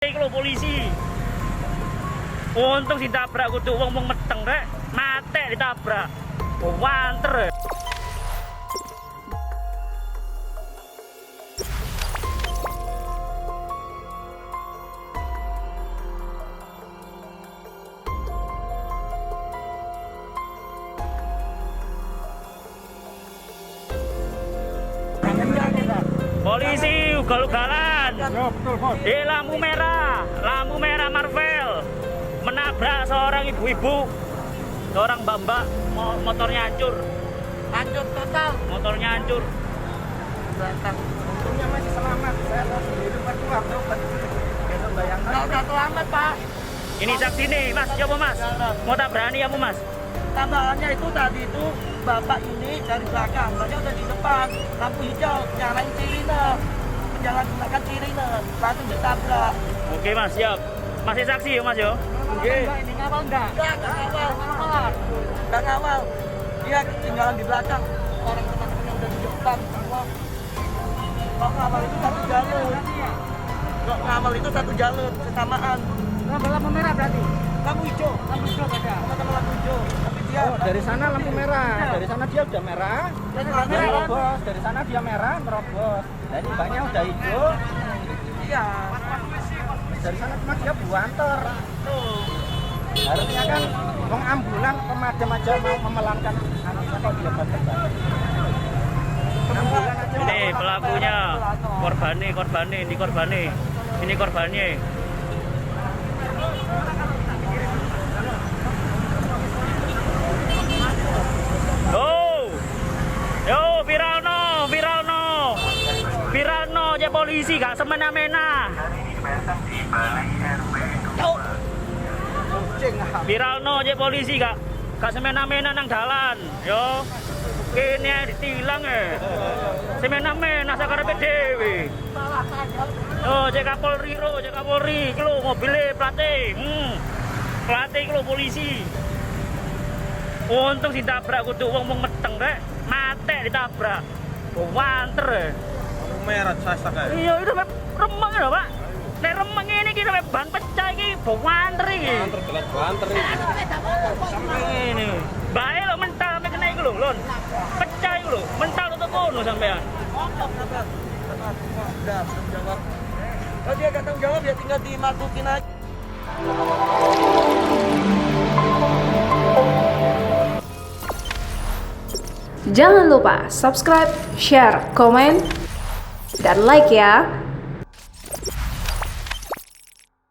Iki lho polisi. Untung ditabrak kudu wong meteng rek, mate ditabrak. Wanter. Polisi ugal-ugalan. Di lampu merah Marvel menabrak seorang ibu-ibu, seorang mbak-mbak, motornya hancur total, motornya hancur. Untungnya masih selamat, saya tahu sendiri berkurang besok bayangkan. Udah selamat Pak. Ini saksi nih mas, coba mas, mau tak berani ya mas? Tambahannya itu tadi itu bapak ini dari belakang, saya udah di depan, lampu hijau, nyalain sirine, menjalankan sirine, langsung ditabrak. Oke mas, siap. Masih saksi ya mas yo? Ini ngawal enggak? Enggak ngawal. Dia ketinggalan di belakang, orang teman-temannya udah di depan semua. Kalau ngawal itu satu jalur. Kalau ngawal itu satu jalur, kesamaan. Lampu merah berarti? Lampu hijau. Lampu hijau beda? Sama-sama lampu hijau. Tapi dia Dari sana lampu merah, dari sana dia udah merah, dia nerobos, dari sana dia merah, nerobos. Dan mbaknya udah hijau, iya. dari sana cuma dia buanter. Harusnya kan wong ambulan pemadam aja mau memelankan anaknya kok dia banter. Ini pelakunya, ini korbannya. Yo, viral no, aja polisi gak semena-mena. Viral no, aja polisi gak semena-mena nang dalan. Yo, kene ditilang semena-mena sakarepe dhewe. Oh, cek Kapolri, iki lho mobile plate. Plate iki lho polisi. Untung ditabrak kudu wong meteng rek, mate ditabrak. Wanter. Merah sasak kae. Iya, itu remeng lho, Pak. Nek remeng ngene iki sampe ban pecah iki, wanter iki. Banter iki. Sampai ngene. Bae lho mental sampe kena iku lho, Lon. Pecah iku lho, mental tutup kono sampean. Udah jawab. Kalau dia gak tanggung jawab ya tinggal dimasukin aja. Jangan lupa subscribe, share, komen, dan like ya.